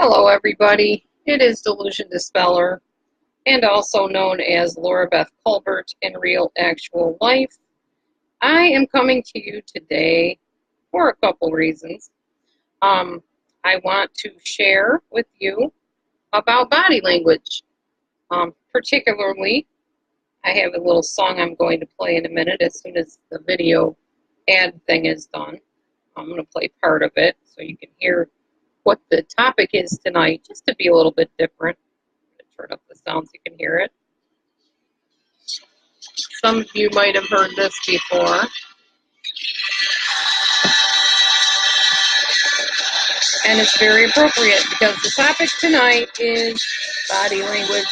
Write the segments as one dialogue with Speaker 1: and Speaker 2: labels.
Speaker 1: Hello everybody, it is DelusionDispeller, and also known as Laura Beth Colbert in real actual life. I am coming to you today for a couple reasons. I want to share with you about body language. Particularly, I have a little song I'm going to play in a minute as soon as the video ad thing is done. I'm going to play part of it so you can hear what the topic is tonight, just to be a little bit different. I'm going to turn up the sound so you can hear it. Some of you might have heard this before. And it's very appropriate because the topic tonight is body language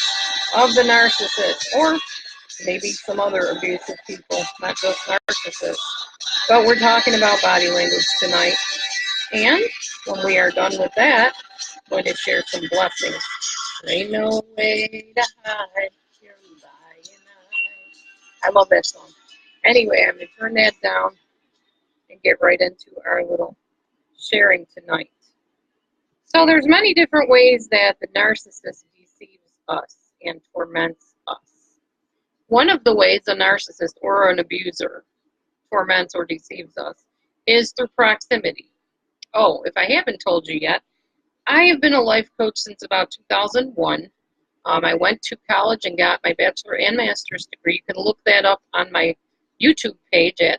Speaker 1: of the narcissist, or maybe some other abusive people, not just narcissists. But we're talking about body language tonight. And when we are done with that, I'm going to share some blessings. There ain't no way to hide your lying eyes. I love that song. Anyway, I'm going to turn that down and get right into our little sharing tonight. So there's many different ways that the narcissist deceives us and torments us. One of the ways a narcissist or an abuser torments or deceives us is through proximity. Oh, if I haven't told you yet, I have been a life coach since about 2001. I went to college and got my bachelor and master's degree. You can look that up on my YouTube page at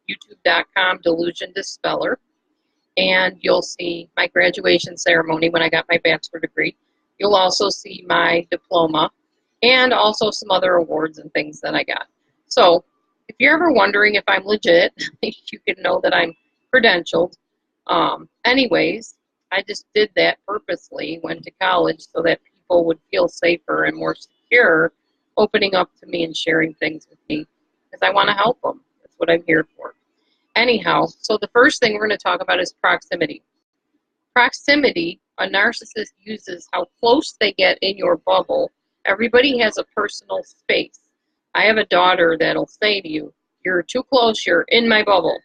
Speaker 1: youtube.com, DelusionDispeller. And you'll see my graduation ceremony when I got my bachelor degree. You'll also see my diploma and also some other awards and things that I got. So if you're ever wondering if I'm legit, you can know that I'm credentialed. Anyways, I just did that purposely, went to college so that people would feel safer and more secure opening up to me and sharing things with me because I want to help them. That's what I'm here for. Anyhow, so the first thing we're going to talk about is proximity. Proximity, a narcissist uses how close they get in your bubble. Everybody has a personal space. I have a daughter that'll say to you, "You're too close, you're in my bubble."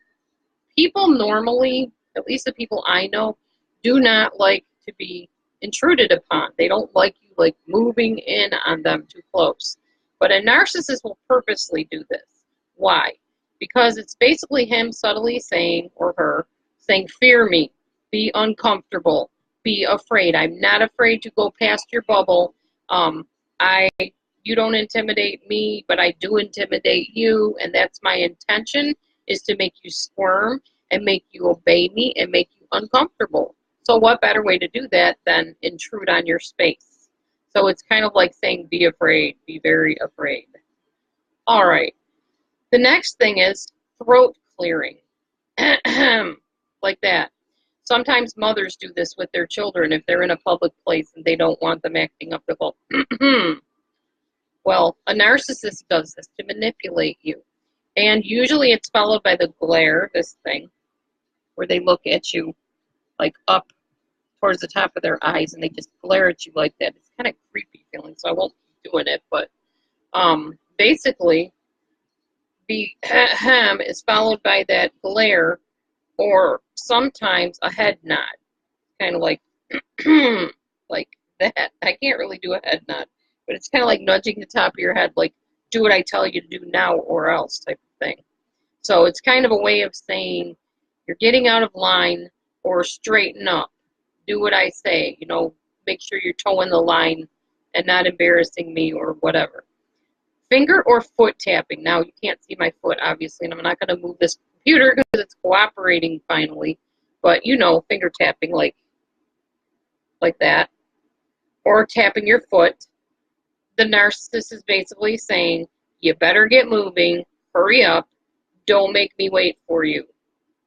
Speaker 1: People normally, at least the people I know, do not like to be intruded upon. They don't like you like moving in on them too close. But a narcissist will purposely do this. Why? Because it's basically him subtly saying, or her, saying, fear me, be uncomfortable, be afraid. I'm not afraid to go past your bubble. You don't intimidate me, but I do intimidate you, and that's my intention, is to make you squirm and make you obey me and make you uncomfortable. So what better way to do that than intrude on your space? So it's kind of like saying, be afraid, be very afraid. All right. The next thing is throat clearing. Like that. Sometimes mothers do this with their children if they're in a public place and they don't want them acting up to go. Well, a narcissist does this to manipulate you. And usually it's followed by the glare, this thing, where they look at you like up towards the top of their eyes and they just glare at you like that. It's kind of creepy feeling, so I won't keep doing it. But basically, the ahem is followed by that glare or sometimes a head nod. Kind of like, like that. I can't really do a head nod, but it's kind of like nudging the top of your head, like, do what I tell you to do now or else type of thing. So it's kind of a way of saying you're getting out of line or straighten up. Do what I say. You know, make sure you're toeing the line and not embarrassing me or whatever. Finger or foot tapping. Now, you can't see my foot, obviously, and I'm not going to move this computer because it's cooperating finally. But, you know, finger tapping like that. Or tapping your foot. The narcissist is basically saying, you better get moving, hurry up, don't make me wait for you.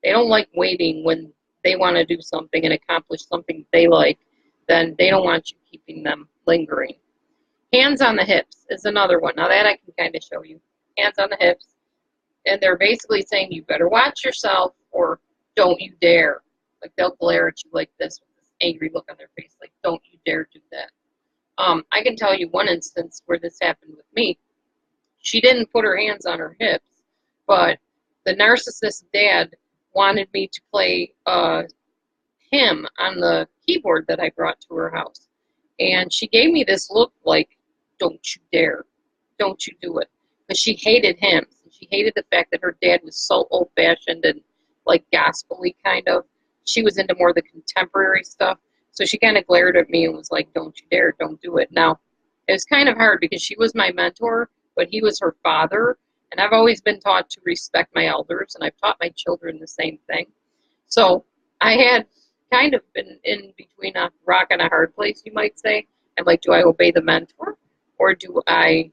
Speaker 1: They don't like waiting when they want to do something and accomplish something they like. Then they don't want you keeping them lingering. Hands on the hips is another one. Now that I can kind of show you. Hands on the hips. And they're basically saying, you better watch yourself or don't you dare. Like they'll glare at you like this with this angry look on their face. Like, don't you dare do that. I can tell you one instance where this happened with me. She didn't put her hands on her hips, but the narcissist dad wanted me to play him on the keyboard that I brought to her house. And she gave me this look like, don't you dare. Don't you do it. Because she hated him. She hated the fact that her dad was so old-fashioned and like gospel-y kind of. She was into more of the contemporary stuff. So she kind of glared at me and was like, don't you dare, don't do it. Now, it was kind of hard because she was my mentor, but he was her father. And I've always been taught to respect my elders, and I've taught my children the same thing. So I had kind of been in between a rock and a hard place, you might say. I'm like, do I obey the mentor, or do I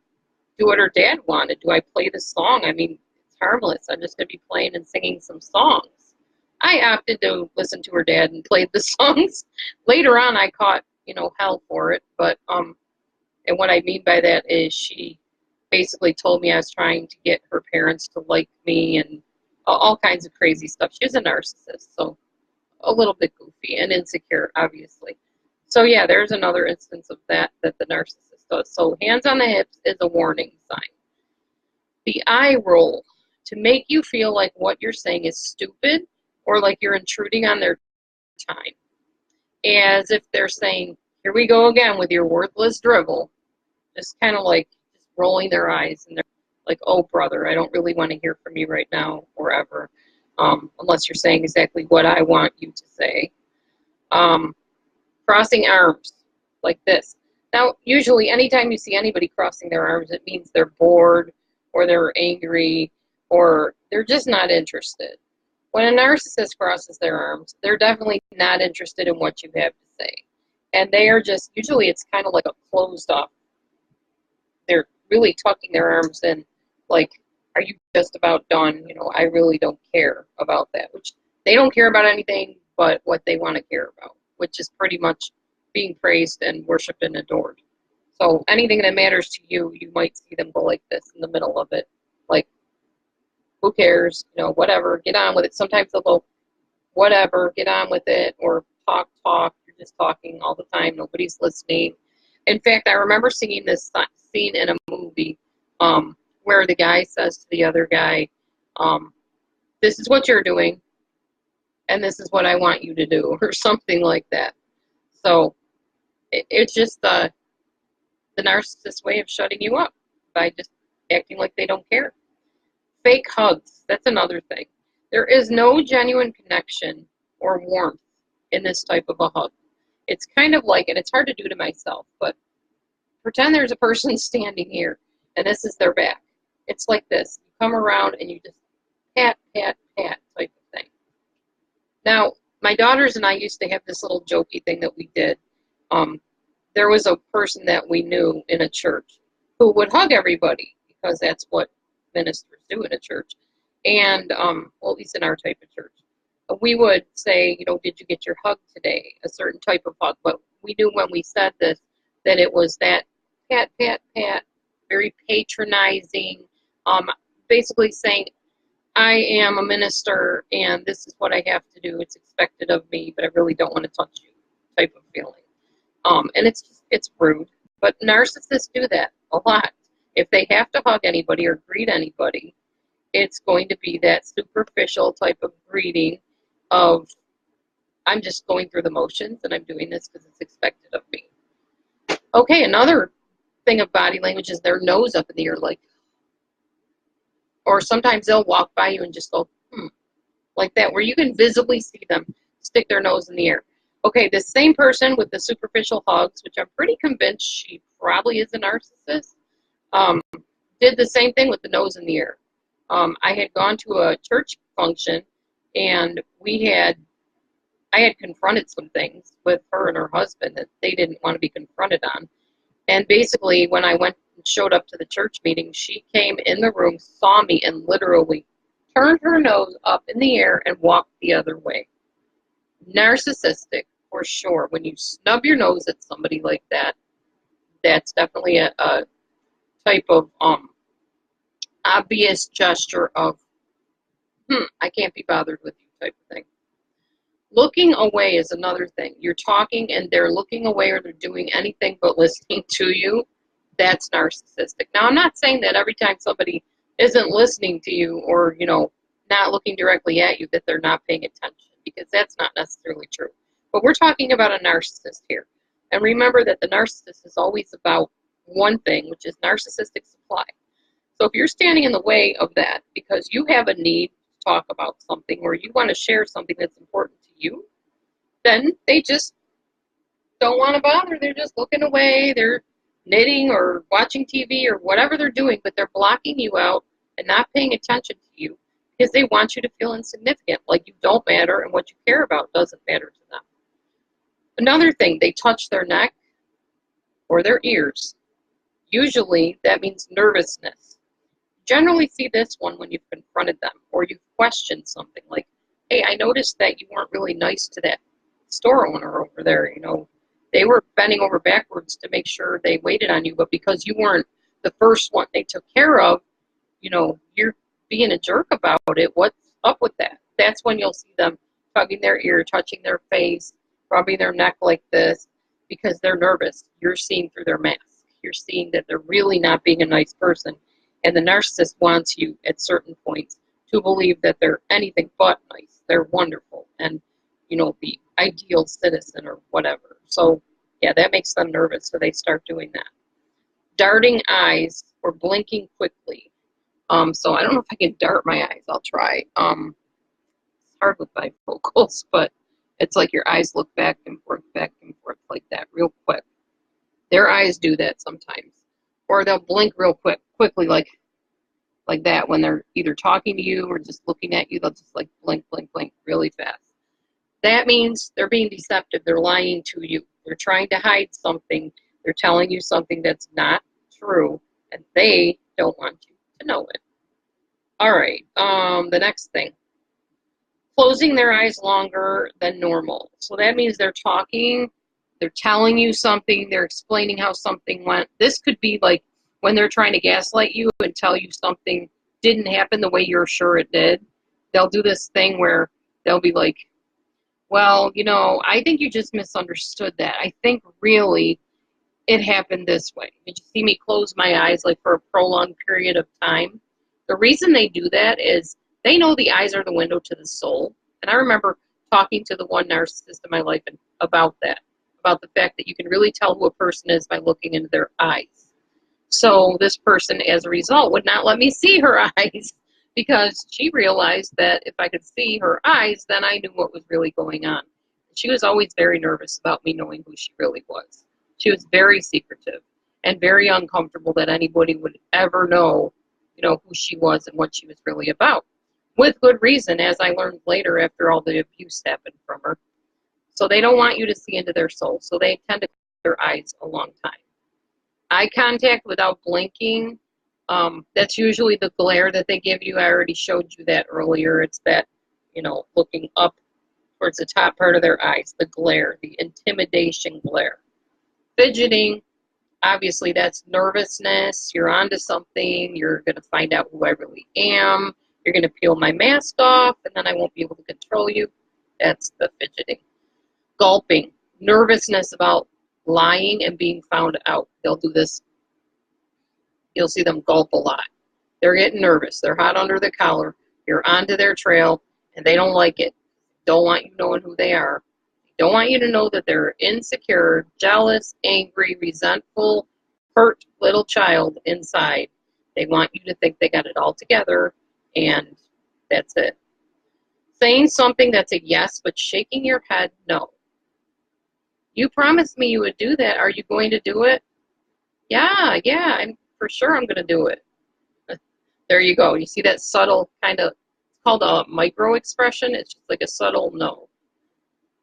Speaker 1: do what her dad wanted? Do I play the song? I mean, it's harmless. I'm just going to be playing and singing some songs. I opted to listen to her dad and played the songs. Later on, I caught, hell for it. But, and what I mean by that is she basically told me I was trying to get her parents to like me and all kinds of crazy stuff. She's a narcissist, so a little bit goofy and insecure, obviously. So yeah, there's another instance of that the narcissist does. So hands on the hips is a warning sign. The eye roll, to make you feel like what you're saying is stupid or like you're intruding on their time. As if they're saying, here we go again with your worthless drivel. Just kind of like just rolling their eyes, and they're like, oh brother, I don't really want to hear from you right now or ever, unless you're saying exactly what I want you to say. Crossing arms like this. Now, usually anytime you see anybody crossing their arms, it means they're bored or they're angry or they're just not interested. When a narcissist crosses their arms, they're definitely not interested in what you have to say. And they are just, usually it's kind of like a closed off. They're really tucking their arms in, like, are you just about done? I really don't care about that. Which they don't care about anything but what they want to care about, which is pretty much being praised and worshipped and adored. So anything that matters to you, you might see them go like this in the middle of it. Like, who cares? Whatever, get on with it. Sometimes they'll go, whatever, get on with it, or talk. You're just talking all the time. Nobody's listening. In fact, I remember seeing this scene in a movie where the guy says to the other guy, this is what you're doing, and this is what I want you to do, or something like that. So it's just the narcissist's way of shutting you up by just acting like they don't care. Fake hugs, that's another thing. There is no genuine connection or warmth in this type of a hug. It's kind of like, and it's hard to do to myself, but pretend there's a person standing here, and this is their back. It's like this. You come around and you just pat, pat, pat type of thing. Now, my daughters and I used to have this little jokey thing that we did. There was a person that we knew in a church who would hug everybody because that's what ministers do in a church. And, well, at least in our type of church. We would say, did you get your hug today? A certain type of hug. But we knew when we said this that it was that pat, pat, pat, very patronizing, basically saying, I am a minister and this is what I have to do. It's expected of me, but I really don't want to touch you type of feeling. And it's rude. But narcissists do that a lot. If they have to hug anybody or greet anybody, it's going to be that superficial type of greeting of, I'm just going through the motions and I'm doing this because it's expected of me. Okay, another thing of body language is their nose up in the air, like, or sometimes they'll walk by you and just go, like that, where you can visibly see them stick their nose in the air. Okay, this same person with the superficial hugs, which I'm pretty convinced she probably is a narcissist, did the same thing with the nose in the air. I had gone to a church function, and I had confronted some things with her and her husband that they didn't want to be confronted on. And basically, when I went and showed up to the church meeting, she came in the room, saw me, and literally turned her nose up in the air and walked the other way. Narcissistic, for sure. When you snub your nose at somebody like that, that's definitely a type of obvious gesture of, I can't be bothered with you type of thing. Looking away is another thing. You're talking and they're looking away or they're doing anything but listening to you. That's narcissistic. Now, I'm not saying that every time somebody isn't listening to you or, not looking directly at you that they're not paying attention, because that's not necessarily true. But we're talking about a narcissist here. And remember that the narcissist is always about one thing, which is narcissistic supply. So if you're standing in the way of that because you have a need to talk about something or you want to share something that's important to you, then they just don't want to bother. They're just looking away. They're knitting or watching TV or whatever they're doing, but they're blocking you out and not paying attention to you because they want you to feel insignificant, like you don't matter and what you care about doesn't matter to them. Another thing, they touch their neck or their ears. Usually that means nervousness. Generally see this one when you've confronted them or you've questioned something like, hey, I noticed that you weren't really nice to that store owner over there. You know, they were bending over backwards to make sure they waited on you, but because you weren't the first one they took care of, you know, you're being a jerk about it. What's up with that? That's when you'll see them tugging their ear, touching their face, rubbing their neck like this because they're nervous. You're seeing through their mask. You're seeing that they're really not being a nice person. And the narcissist wants you at certain points to believe that they're anything but nice. They're wonderful and, you know, the ideal citizen or whatever. So, yeah, that makes them nervous, so they start doing that. Darting eyes or blinking quickly. So I don't know if I can dart my eyes. I'll try. It's hard with bifocals, but it's like your eyes look back and forth like that real quick. Their eyes do that sometimes. Or they'll blink real quickly like that when they're either talking to you or just looking at you. They'll just like blink really fast. That means they're being deceptive. They're lying to you. They're trying to hide something. They're telling you something that's not true, and they don't want you to know it. All right, the next thing. Closing their eyes longer than normal. So that means they're talking, they're telling you something, they're explaining how something went. This could be like when they're trying to gaslight you and tell you something didn't happen the way you're sure it did. They'll do this thing where they'll be like, well, you know, I think you just misunderstood that. I think really it happened this way. Did you see me close my eyes like for a prolonged period of time? The reason they do that is they know the eyes are the window to the soul. And I remember talking to the one narcissist in my life about that, about the fact that you can really tell who a person is by looking into their eyes. So this person, as a result, would not let me see her eyes because she realized that if I could see her eyes, then I knew what was really going on. She was always very nervous about me knowing who she really was. She was very secretive and very uncomfortable that anybody would ever know, you know, who she was and what she was really about. With good reason, as I learned later after all the abuse happened from her. So they don't want you to see into their soul, so they tend to close their eyes a long time. Eye contact without blinking, that's usually the glare that they give you. I already showed you that earlier. It's that, you know, looking up towards the top part of their eyes, the glare, the intimidation glare. Fidgeting, obviously that's nervousness. You're onto something. You're going to find out who I really am. You're going to peel my mask off, and then I won't be able to control you. That's the fidgeting. Gulping, nervousness about lying and being found out. They'll do this. You'll see them gulp a lot. They're getting nervous. They're hot under the collar. You're onto their trail, and they don't like it. Don't want you knowing who they are. Don't want you to know that they're insecure, jealous, angry, resentful, hurt little child inside. They want you to think they got it all together, and that's it. Saying something that's a yes, but shaking your head no. You promised me you would do that. Are you going to do it? Yeah, I'm for sure I'm going to do it. There you go. You see that subtle kind of, it's called a micro expression. It's just like a subtle no.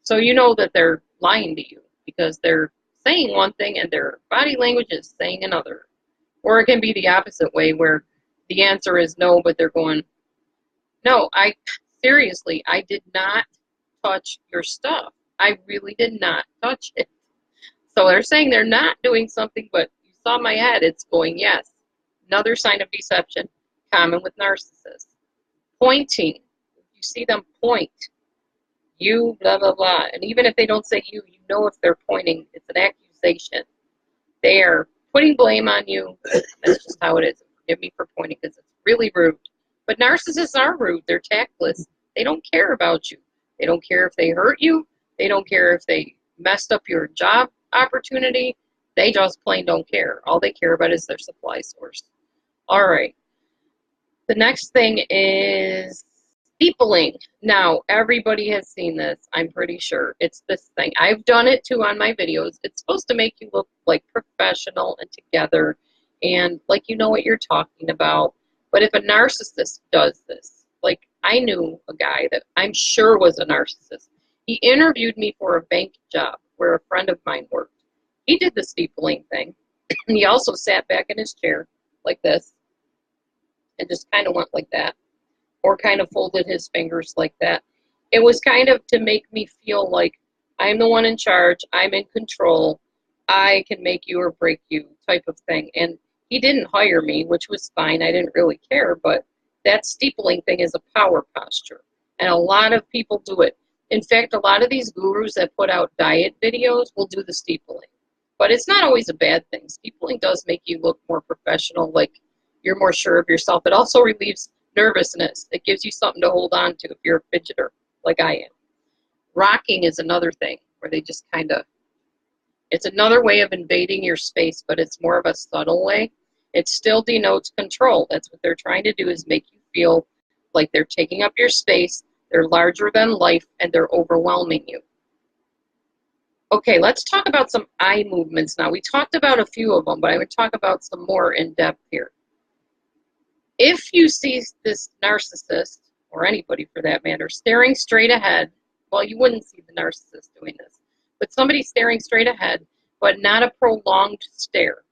Speaker 1: So you know that they're lying to you because they're saying one thing and their body language is saying another. Or it can be the opposite way where the answer is no, but they're going, no, seriously, I did not touch your stuff. I really did not touch it. So they're saying they're not doing something, but you saw my head, it's going yes. Another sign of deception, common with narcissists. Pointing. You see them point. You, blah, blah, blah. And even if they don't say you know if they're pointing, it's an accusation. They are putting blame on you. That's just how it is. Forgive me for pointing because it's really rude. But narcissists are rude. They're tactless. They don't care about you. They don't care if they hurt you. They don't care if they messed up your job opportunity. They just plain don't care. All they care about is their supply source. All right. The next thing is steepling. Now, everybody has seen this, I'm pretty sure. It's this thing. I've done it too on my videos. It's supposed to make you look like professional and together and like you know what you're talking about. But if a narcissist does this, like I knew a guy that I'm sure was a narcissist. He interviewed me for a bank job where a friend of mine worked. He did the steepling thing. And he also sat back in his chair like this and just kind of went like that, or kind of folded his fingers like that. It was kind of to make me feel like I'm the one in charge, I'm in control, I can make you or break you type of thing. And he didn't hire me, which was fine. I didn't really care, but that steepling thing is a power posture. And a lot of people do it. In fact, a lot of these gurus that put out diet videos will do the steepling. But it's not always a bad thing. Steepling does make you look more professional, like you're more sure of yourself. It also relieves nervousness. It gives you something to hold on to if you're a fidgeter, like I am. Rocking is another thing where they just kind of, it's another way of invading your space, but it's more of a subtle way. It still denotes control. That's what they're trying to do, is make you feel like they're taking up your space, they're larger than life, and they're overwhelming you. Okay, let's talk about some eye movements now. We talked about a few of them, but I would talk about some more in depth here. If you see this narcissist, or anybody for that matter, staring straight ahead, well, you wouldn't see the narcissist doing this, but somebody staring straight ahead, but not a prolonged stare.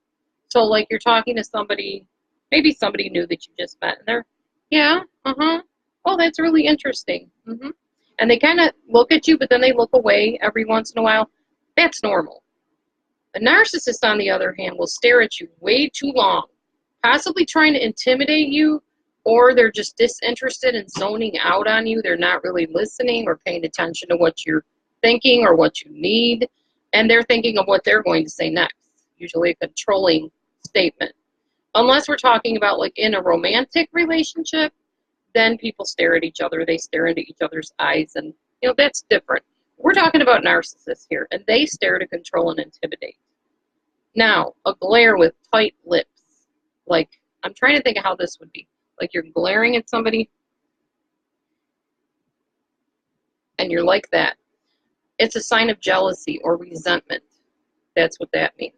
Speaker 1: So like you're talking to somebody, maybe somebody new that you just met, and they're, yeah, oh, that's really interesting. And they kind of look at you, but then they look away every once in a while. That's normal. A narcissist, on the other hand, will stare at you way too long, possibly trying to intimidate you, or they're just disinterested and zoning out on you. They're not really listening or paying attention to what you're thinking or what you need, and they're thinking of what they're going to say next, usually a controlling statement. Unless we're talking about like in a romantic relationship, then people stare at each other. They stare into each other's eyes, and that's different. We're talking about narcissists here, and they stare to control and intimidate. Now, a glare with tight lips. Like, I'm trying to think of how this would be. Like you're glaring at somebody, and you're like that. It's a sign of jealousy or resentment. That's what that means.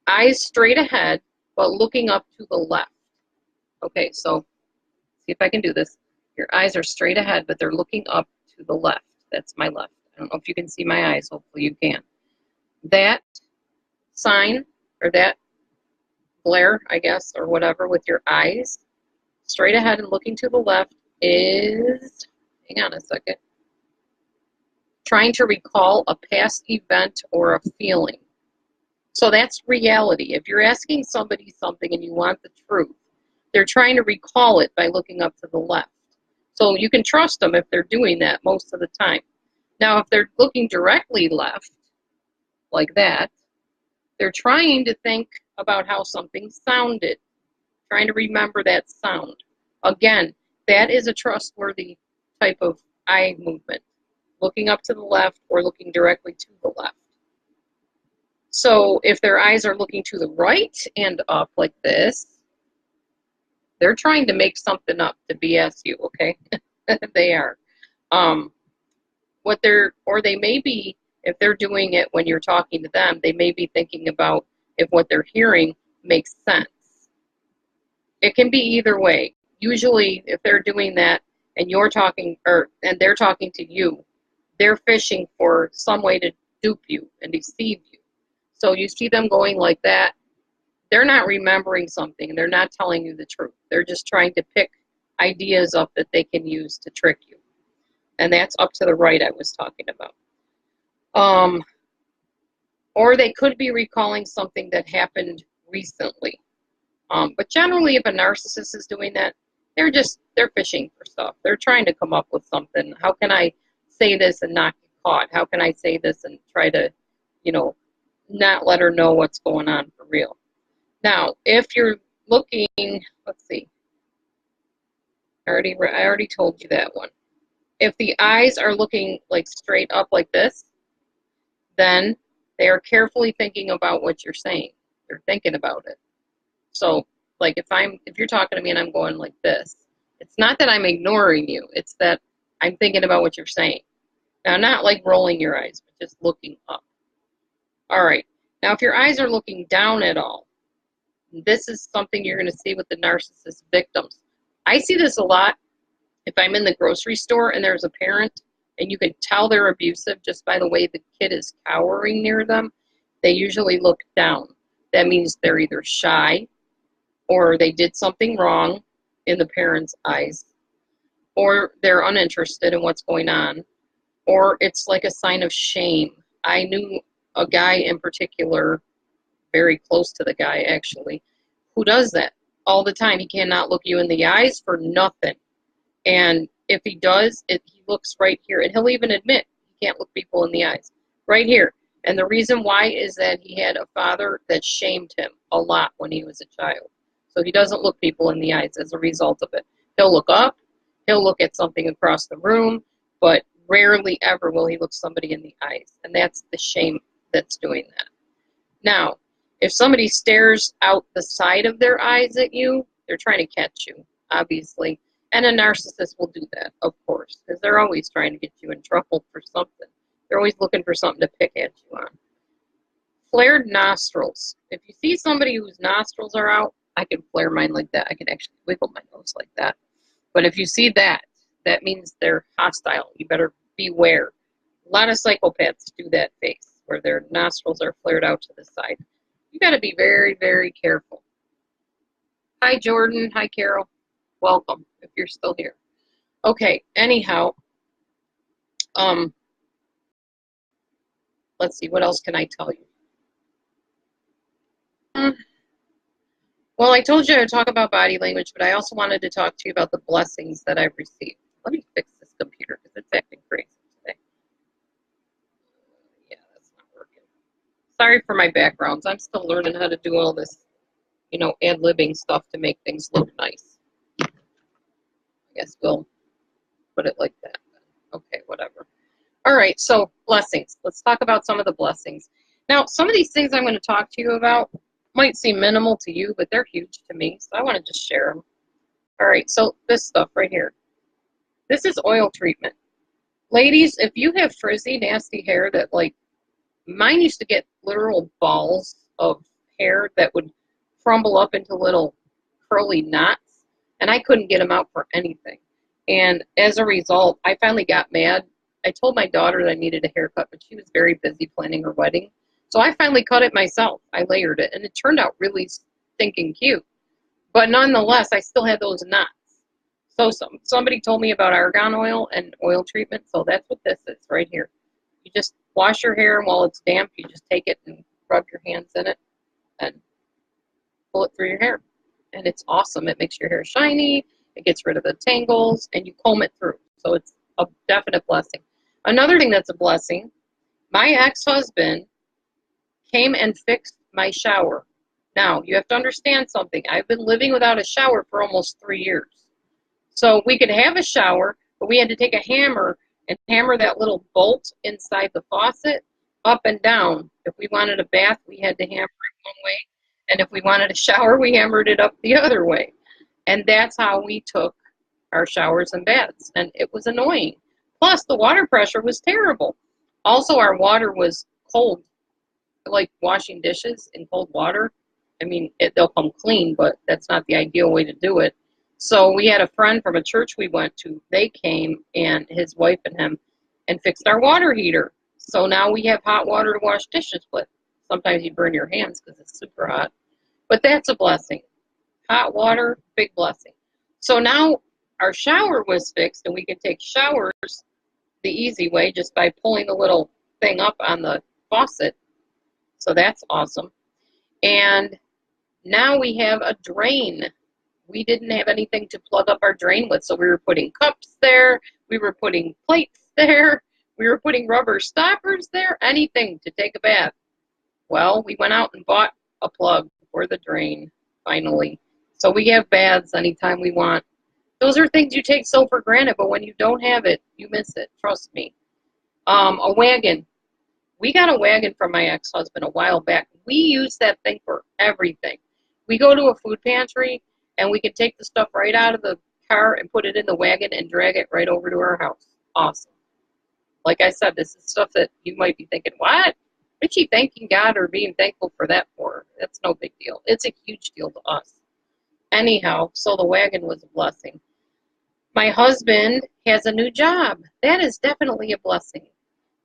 Speaker 1: Eyes straight ahead, but looking up to the left. Okay, so see if I can do this. Your eyes are straight ahead, but they're looking up to the left. That's my left. I don't know if you can see my eyes. Hopefully you can. That sign, or that glare, I guess, or whatever, with your eyes straight ahead and looking to the left is, hang on a second, trying to recall a past event or a feeling. So that's reality. If you're asking somebody something and you want the truth, they're trying to recall it by looking up to the left. So you can trust them if they're doing that most of the time. Now, if they're looking directly left, like that, they're trying to think about how something sounded, trying to remember that sound. Again, that is a trustworthy type of eye movement, looking up to the left or looking directly to the left. So if their eyes are looking to the right and up like this, they're trying to make something up to BS you, okay? They are. Or they may be, if they're doing it when you're talking to them, they may be thinking about if what they're hearing makes sense. It can be either way. Usually, if they're doing that and you're talking, and they're talking to you, they're fishing for some way to dupe you and deceive you. So you see them going like that, they're not remembering something, they're not telling you the truth. They're just trying to pick ideas up that they can use to trick you. And that's up to the right I was talking about. Or they could be recalling something that happened recently. But generally, if a narcissist is doing that, they're fishing for stuff. They're trying to come up with something. How can I say this and not get caught? How can I say this and try to, not let her know what's going on for real? Now, if you're looking, let's see. I already told you that one. If the eyes are looking like straight up like this, then they are carefully thinking about what you're saying. They're thinking about it. So, like if you're talking to me and I'm going like this, it's not that I'm ignoring you. It's that I'm thinking about what you're saying. Now, not like rolling your eyes, but just looking up. All right. Now, if your eyes are looking down at all, this is something you're going to see with the narcissist victims. I see this a lot if I'm in the grocery store and there's a parent and you can tell they're abusive just by the way the kid is cowering near them. They usually look down. That means they're either shy or they did something wrong in the parent's eyes, or they're uninterested in what's going on, or it's like a sign of shame. I knew a guy in particular, very close to the guy actually, who does that all the time. He cannot look you in the eyes for nothing. And if he does, he looks right here. And he'll even admit he can't look people in the eyes. Right here. And the reason why is that he had a father that shamed him a lot when he was a child. So he doesn't look people in the eyes as a result of it. He'll look up. He'll look at something across the room. But rarely ever will he look somebody in the eyes. And that's the shame that's doing that. Now, if somebody stares out the side of their eyes at you, they're trying to catch you, obviously. And a narcissist will do that, of course, because they're always trying to get you in trouble for something. They're always looking for something to pick at you on. Flared nostrils. If you see somebody whose nostrils are out, I can flare mine like that. I can actually wiggle my nose like that. But if you see that, that means they're hostile. You better beware. A lot of psychopaths do that face, where their nostrils are flared out to the side. You got to be very, very careful. Hi, Jordan. Hi, Carol. Welcome, if you're still here. Okay, anyhow, let's see, what else can I tell you? Well, I told you I would talk about body language, but I also wanted to talk to you about the blessings that I've received. Let me fix this computer because it's acting crazy today. Yeah, that's not working. Sorry for my backgrounds. I'm still learning how to do all this, ad-libbing stuff to make things look nice. I guess we'll put it like that. Okay, whatever. All right, so blessings. Let's talk about some of the blessings. Now, some of these things I'm going to talk to you about might seem minimal to you, but they're huge to me, so I want to just share them. All right, so this stuff right here. This is oil treatment. Ladies, if you have frizzy, nasty hair that, like, mine used to get literal balls of hair that would crumble up into little curly knots, and I couldn't get them out for anything. And as a result, I finally got mad. I told my daughter that I needed a haircut, but she was very busy planning her wedding. So I finally cut it myself. I layered it, and it turned out really stinking cute. But nonetheless, I still had those knots. So somebody told me about argan oil and oil treatment, so that's what this is right here. You just wash your hair, and while it's damp, you just take it and rub your hands in it and pull it through your hair. And it's awesome. It makes your hair shiny. It gets rid of the tangles, and you comb it through. So it's a definite blessing. Another thing that's a blessing, my ex-husband came and fixed my shower. Now, you have to understand something. I've been living without a shower for almost 3 years. So we could have a shower, but we had to take a hammer and hammer that little bolt inside the faucet up and down. If we wanted a bath, we had to hammer it one way. And if we wanted a shower, we hammered it up the other way. And that's how we took our showers and baths. And it was annoying. Plus, the water pressure was terrible. Also, our water was cold, like washing dishes in cold water. I mean, they'll come clean, but that's not the ideal way to do it. So we had a friend from a church we went to. They came, and his wife and him, and fixed our water heater. So now we have hot water to wash dishes with. Sometimes you burn your hands because it's super hot. But that's a blessing. Hot water, big blessing. So now our shower was fixed, and we can take showers the easy way just by pulling the little thing up on the faucet. So that's awesome. And now we have a drain. We didn't have anything to plug up our drain with, so we were putting cups there, we were putting plates there, we were putting rubber stoppers there, anything to take a bath. Well, we went out and bought a plug for the drain, finally. So we have baths anytime we want. Those are things you take so for granted, but when you don't have it, you miss it. Trust me. A wagon. We got a wagon from my ex-husband a while back. We use that thing for everything. We go to a food pantry, and we can take the stuff right out of the car and put it in the wagon and drag it right over to our house. Awesome. Like I said, this is stuff that you might be thinking, what? What is she thanking God or being thankful for that for? That's no big deal. It's a huge deal to us. Anyhow, so the wagon was a blessing. My husband has a new job. That is definitely a blessing.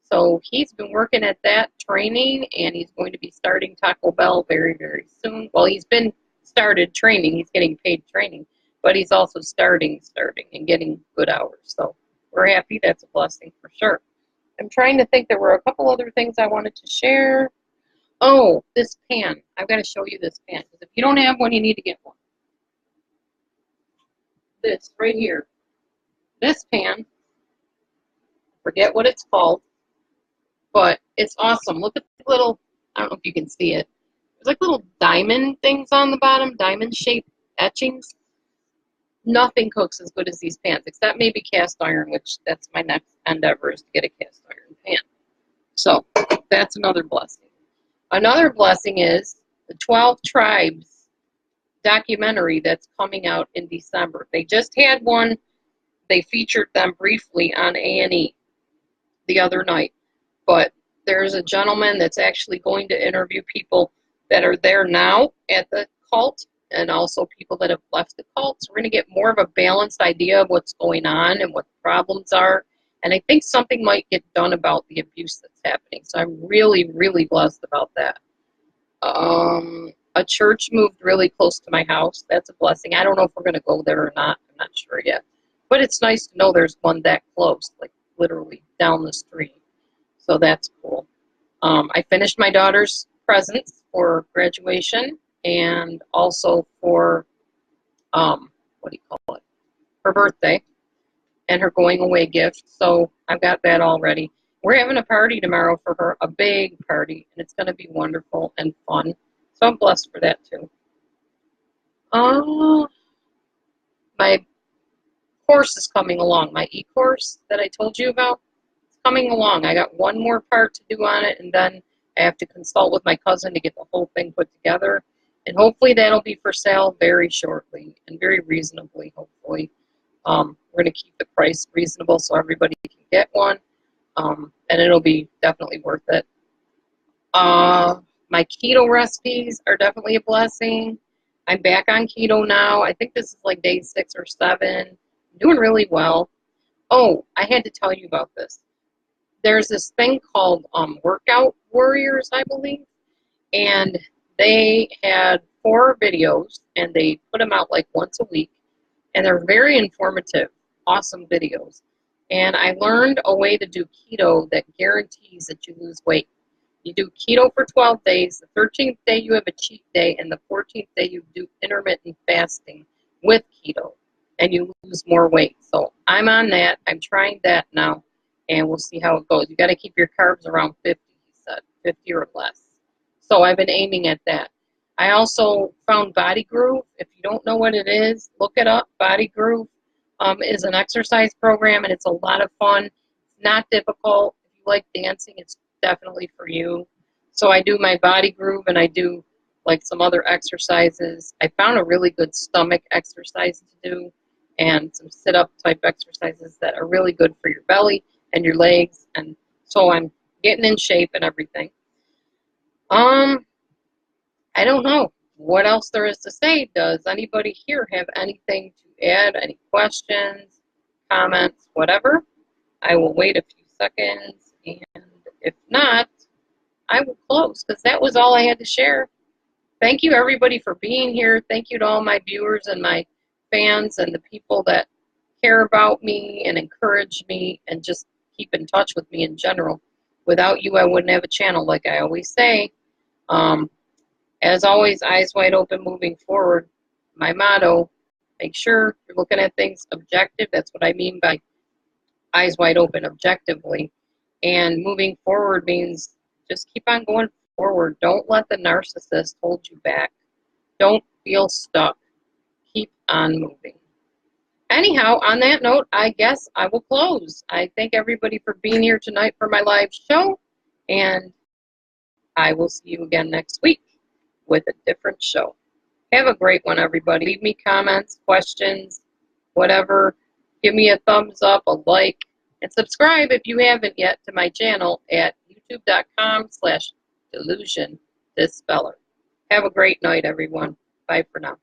Speaker 1: So he's been working at that training, and he's going to be starting Taco Bell very, very soon. Well, he's been started training. He's getting paid training, but he's also starting and getting good hours. So we're happy. That's a blessing for sure. I'm trying to think. There were a couple other things I wanted to share. Oh, this pan. I've got to show you this pan. Because if you don't have one, you need to get one. This right here. This pan. Forget what it's called. But it's awesome. Look at the little, I don't know if you can see it. There's like little diamond things on the bottom, diamond-shaped etchings. Nothing cooks as good as these pans, except maybe cast iron, which that's my next endeavor is to get a cast iron pan. So that's another blessing. Another blessing is the 12 Tribes documentary that's coming out in December. They just had one. They featured them briefly on A&E the other night. But there's a gentleman that's actually going to interview people that are there now at the cult and also people that have left the cult. So we're going to get more of a balanced idea of what's going on and what the problems are. And I think something might get done about the abuse that's happening. So I'm really, really blessed about that. A church moved really close to my house. That's a blessing. I don't know if we're going to go there or not. I'm not sure yet. But it's nice to know there's one that close, like literally down the street. So that's cool. I finished my daughter's presents for graduation and also for, what do you call it, her birthday and her going away gift. So I've got that all ready. We're having a party tomorrow for her, a big party, and it's going to be wonderful and fun. So I'm blessed for that too. My course is coming along, my e-course that I told you about. Coming along. I got one more part to do on it, and then I have to consult with my cousin to get the whole thing put together. And hopefully that'll be for sale very shortly and very reasonably, hopefully. We're going to keep the price reasonable so everybody can get one, and it'll be definitely worth it. My keto recipes are definitely a blessing. I'm back on keto now. I think this is like day 6 or 7. I'm doing really well. Oh, I had to tell you about this. There's this thing called Workout Warriors, I believe, and they had 4 videos, and they put them out like once a week, and they're very informative, awesome videos. And I learned a way to do keto that guarantees that you lose weight. You do keto for 12 days, the 13th day you have a cheat day, and the 14th day you do intermittent fasting with keto, and you lose more weight. So I'm on that. I'm trying that now. And we'll see how it goes. You got to keep your carbs around 50, he said, 50 or less. So I've been aiming at that. I also found Body Groove. If you don't know what it is, look it up. Body Groove is an exercise program, and it's a lot of fun. It's not difficult. If you like dancing, it's definitely for you. So I do my Body Groove, and I do like some other exercises. I found a really good stomach exercise to do and some sit-up type exercises that are really good for your belly and your legs, and so I'm getting in shape and everything. I don't know what else there is to say. Does anybody here have anything to add? Any questions, comments, whatever? I will wait a few seconds, and if not, I will close, because that was all I had to share. Thank you, everybody, for being here. Thank you to all my viewers and my fans and the people that care about me and encourage me and just keep in touch with me in general. Without you, I wouldn't have a channel, like I always say. As always, eyes wide open, moving forward. My motto, make sure you're looking at things objective. That's what I mean by eyes wide open, objectively. And moving forward means just keep on going forward. Don't let the narcissist hold you back. Don't feel stuck. Keep on moving. Anyhow, on that note, I guess I will close. I thank everybody for being here tonight for my live show, and I will see you again next week with a different show. Have a great one, everybody. Leave me comments, questions, whatever. Give me a thumbs up, a like, and subscribe if you haven't yet to my channel at youtube.com/DelusionDispeller. Have a great night, everyone. Bye for now.